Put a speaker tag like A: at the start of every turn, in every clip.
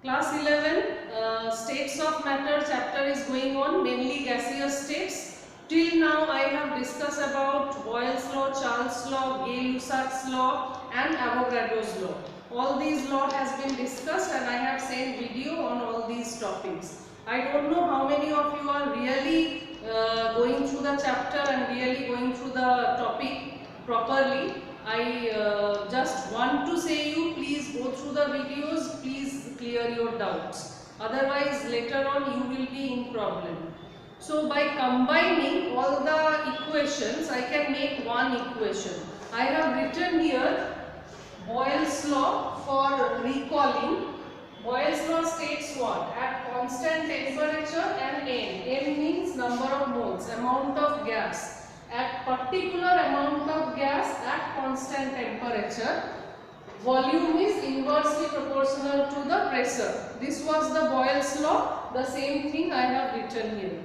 A: Class 11 states of matter chapter is going on, mainly gaseous states. Till now I have discussed about Boyle's law, Charles' law, Gay-Lussac's law and Avogadro's law. All these law has been discussed and I have sent video on all these topics. I don't know how many of you are really going through the chapter and really going through the topic properly. I just want to say you please go through the videos, please clear your doubts. Otherwise later on you will be in problem. So by combining all the equations I can make one equation. I have written here Boyle's law for recalling. Boyle's law states what? At constant temperature and N. N means number of moles, amount of gas. At particular amount of gas at constant temperature, volume is inversely proportional to the pressure. This was the Boyle's law. The same thing I have written here.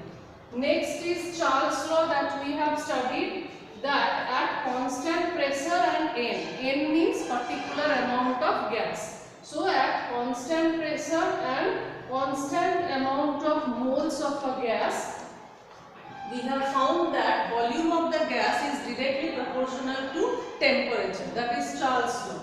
A: Next is Charles' law that we have studied, that at constant pressure and N. N means particular amount of gas. So at constant pressure and constant amount of moles of a gas, we have found that volume of the gas is directly proportional to temperature. That is Charles' law.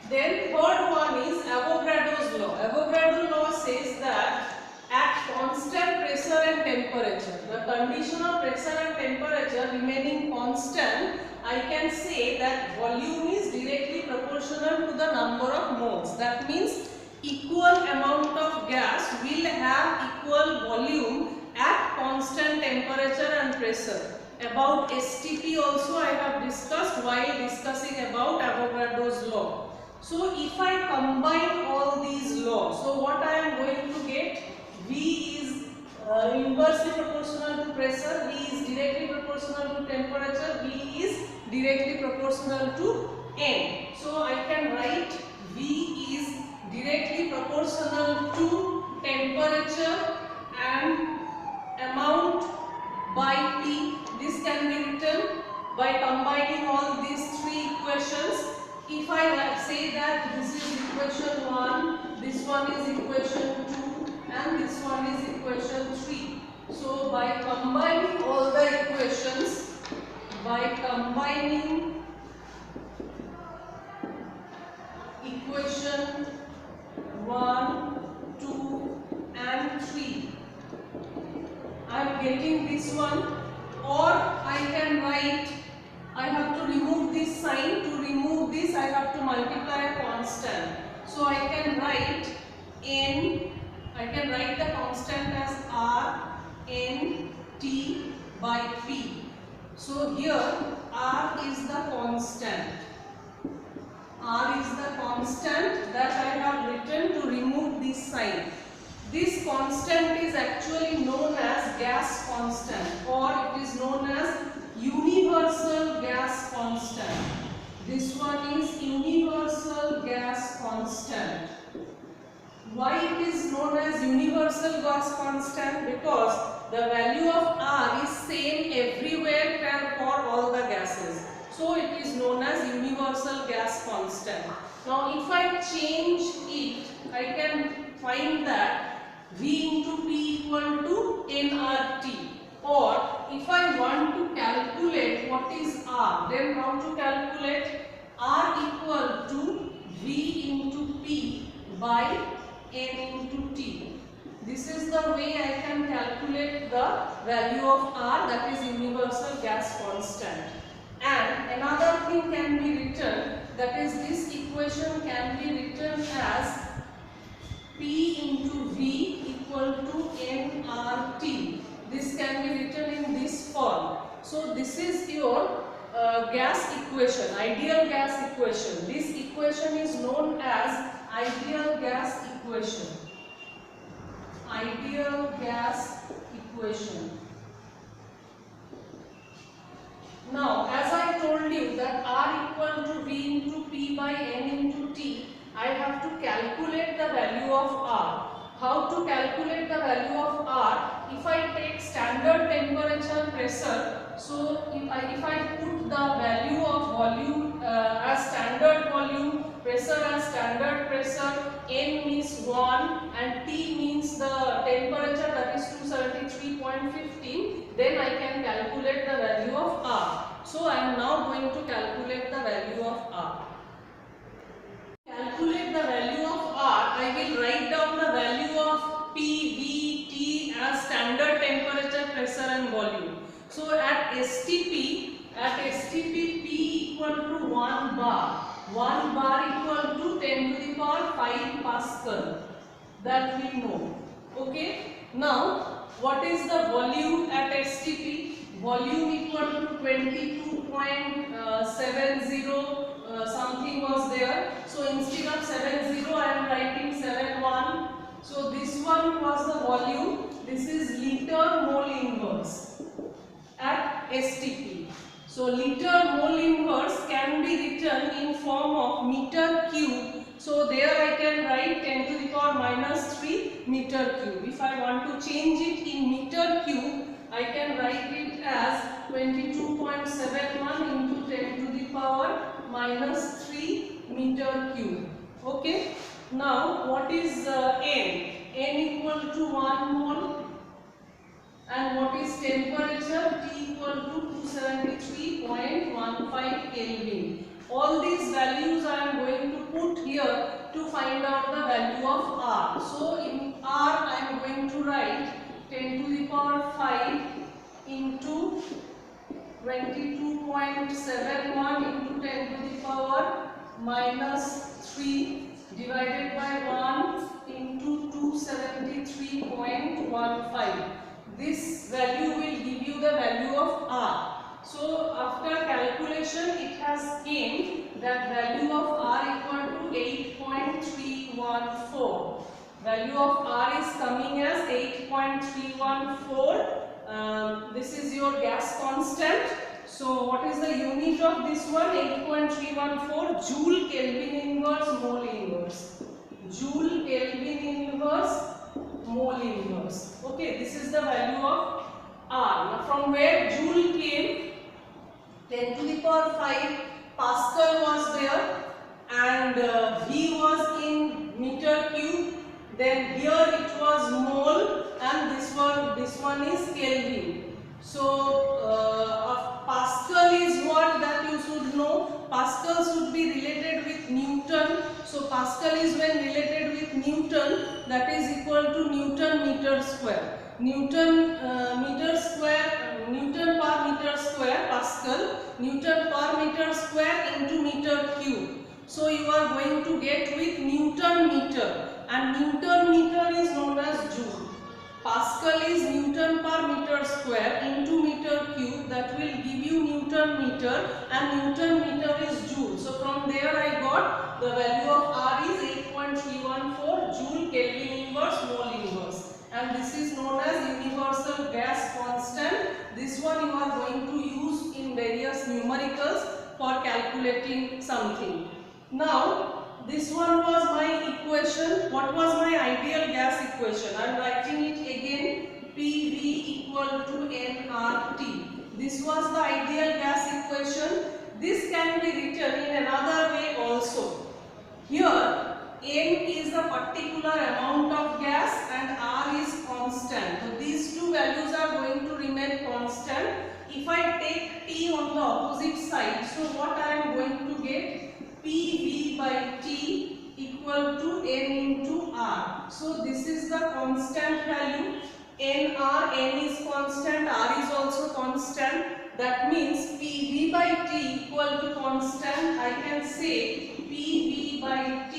A: Then third one is Avogadro's law. Avogadro's law says that at constant pressure and temperature, the condition of pressure and temperature remaining constant, I can say that volume is directly proportional to the number of moles. That means equal amount of gas will have equal volume at constant temperature and pressure. About STP also I have discussed while discussing about Avogadro's law. So if I combine all these laws, so what I am going to get? V is inversely proportional to pressure, V is directly proportional to temperature, V is directly proportional to N. So I can write V is directly proportional to temperature and amount by P. This can be written by combining all these three equations. If I say that this is equation 1, this one is equation 2 and this one is equation 3. So by combining all the equations, by combining equation 1, 2 and 3, I am getting this one, or I can write, I have to remove this sign. To remove this I have to multiply a constant. So I can write N, I can write the constant as R N T by P. So here R is the constant. R is the constant that I have written to remove this sign. This constant is actually known as gas constant, or it is known as universal gas constant. This one is universal gas constant. Why it is known as universal gas constant? Because the value of R is same everywhere for all the gases. So it is known as universal gas constant. Now if I change it, I can find that V into P equal to nRT. Or if I want to calculate what is R, then how to calculate? R equal to V into P by N into T. This is the way I can calculate the value of R, that is universal gas constant. And another thing can be written, that is this equation can be written as P into V equal to nRT. This can be written in this form. So this is your gas equation, ideal gas equation. This equation is known as ideal gas equation. Ideal gas equation. Now as I told you that R equal to V into P by N into T, I have to calculate the value of R. How to calculate the value of R? If I take standard temperature and pressure, so if I put the value of volume as standard volume, pressure pressure as standard pressure, N means 1 and T means the temperature, that is 273.15, then I can calculate the value of R. So I am now going to calculate the value of R. Calculate the value of R, I will write down the value of P, V, T as standard temperature, pressure and volume. So at STP, P equal to 1 bar. 1 bar equal to 10 to the power 5 Pascal. That we know. Okay. Now, what is the volume at STP? Volume equal to 22.70 something was there. So instead of 70, I am writing 71. So this one was the volume. This is liter mole inverse at STP. So liter mole inverse can be written in form of meter cube. So there I can write 10 to the power minus 3 meter cube. If I want to change it in meter cube, I can write it as 22.71 into 10 to the power minus 3 meter cube. Okay. Now what is N? N equal to 1 mole. And what is temperature? T equal to 273.15 Kelvin. All these values I am going to put here to find out the value of R. So in R I am going to write 10 to the power 5 into 22.71 into 10 to the power minus 3 divided by 1 into 273.15. This value will give you the value of R. So after calculation it has came that value of R equal to 8.314. Value of R is coming as 8.314. This is your gas constant. So what is the unit of this one? 8.314 Joule Kelvin inverse mole inverse. Joule Kelvin inverse mole inverse. Okay, this is the value of R. Now from where Joule came? 10 to the power 5 Pascal was there and V was in meter cube. Then here it was mole and this one is Kelvin. So Pascal is what that you should know. Pascal should be related with Newton. So Pascal is when related with Newton, that is equal to Newton meter square. Newton meter square, Newton per meter square Pascal, Newton per meter square into meter cube. So you are going to get with Newton meter, and Newton meter is known as Joule. Pascal is Newton per meter square into meter cube, that will give you Newton meter, and Newton meter is Joule. So from there I got the value of R is 8.314 Joule Kelvin inverse mole inverse, and this is known as universal gas constant. This one you are going to use in various numericals for calculating something. Now this one was my equation. What was my ideal gas equation? I am writing it again. PV equal to nRT. This was the ideal gas equation. This can be written in another way also. Here N is the particular amount of gas and R is constant. So these two values are going to remain constant. If I take T on the opposite side, so what I am going to get? PV by T equal to N into R. So this is the constant value. NR, N is constant, R is also constant. That means PV by T equal to constant. I can say PV by T,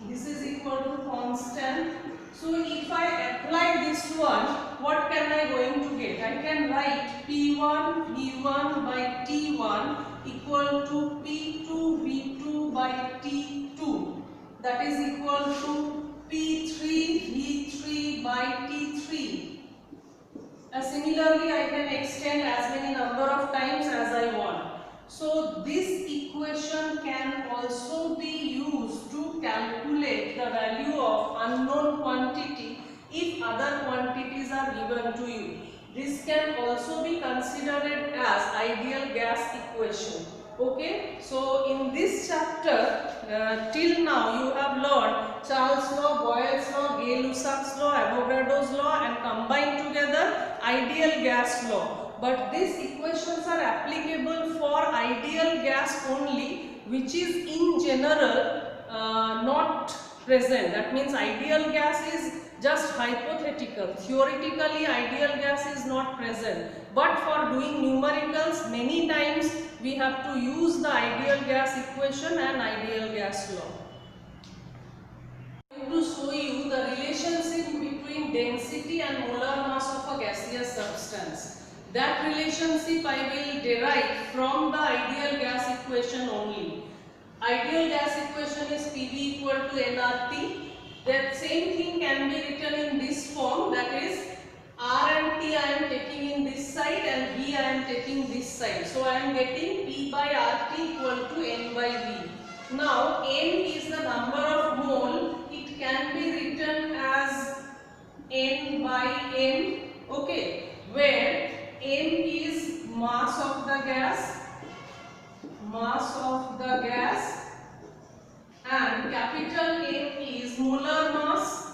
A: this is equal to constant. So if I apply this one, what can I going to get? I can write P1 V1 by T1 equal to P2 V2 by T2. That is equal to P3 V3 by T3. Similarly, I can extend as many number of times as I want. So this equation can also be used to calculate the value of unknown quantity if other quantities are given to you. This can also be considered as ideal gas equation. Okay, so in this chapter till now you have learned Charles' law, Boyle's law, Gay-Lussac's law, Avogadro's law, and combined together ideal gas law. But these equations are applicable for ideal gas only, which is in general not present. That means ideal gas is just hypothetical. Theoretically, ideal gas is not present. But for doing numericals, many times we have to use the ideal gas equation and ideal gas law. I am going to show you the relationship between density and molar mass of a gaseous substance. That relationship I will derive from the ideal gas equation only. Ideal gas equation is PV equal to nRT. That same thing can be written in this form, that is R and T I am taking in this side and V I am taking this side. So I am getting P by RT equal to N by V. Now N is the number of mole. It can be written as N by M. Okay, where M is mass of the gas, and capital M is molar mass.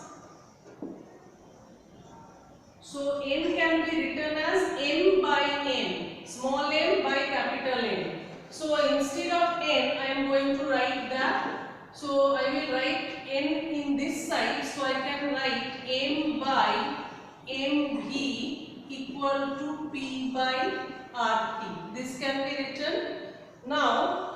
A: So M can be written as M by N, small m by capital N. So instead of N, I am going to write that. So I will write N in this side. So I can write M by MV equal to P by RT. This can be written. Now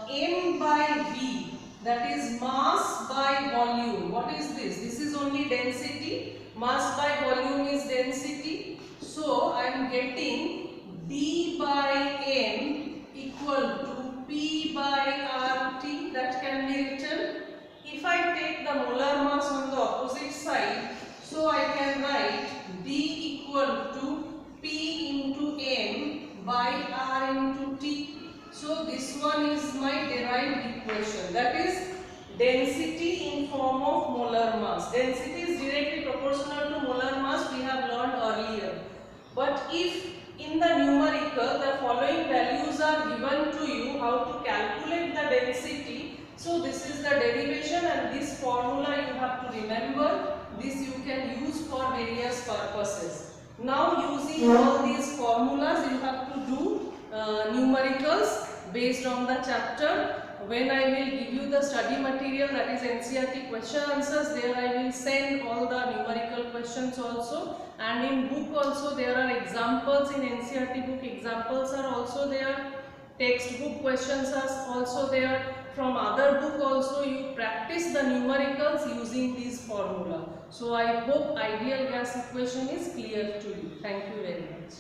A: M by V, that is mass by volume. What is this? This is only density. Mass by volume is density. So I am getting D by M equal to P by RT. That can be written. If I take the molar mass on the opposite side, so I can write D equal to P into M by R into T. So this one is my derived equation, that is density in form of molar mass. Density is directly proportional to molar mass, we have learned earlier. But if in the numerical the following values are given to you, how to calculate the density, so this is the derivation and this formula you have to remember. This you can use for various purposes. Now using all these formulas you have to do numericals based on the chapter. When I will give you the study material, that is NCERT question answers, there I will send all the numerical questions also, and in book also there are examples. In NCERT book examples are also there, textbook questions are also there. From other book also you practice the numericals using this formula. So I hope ideal gas equation is clear to you. Thank you very much.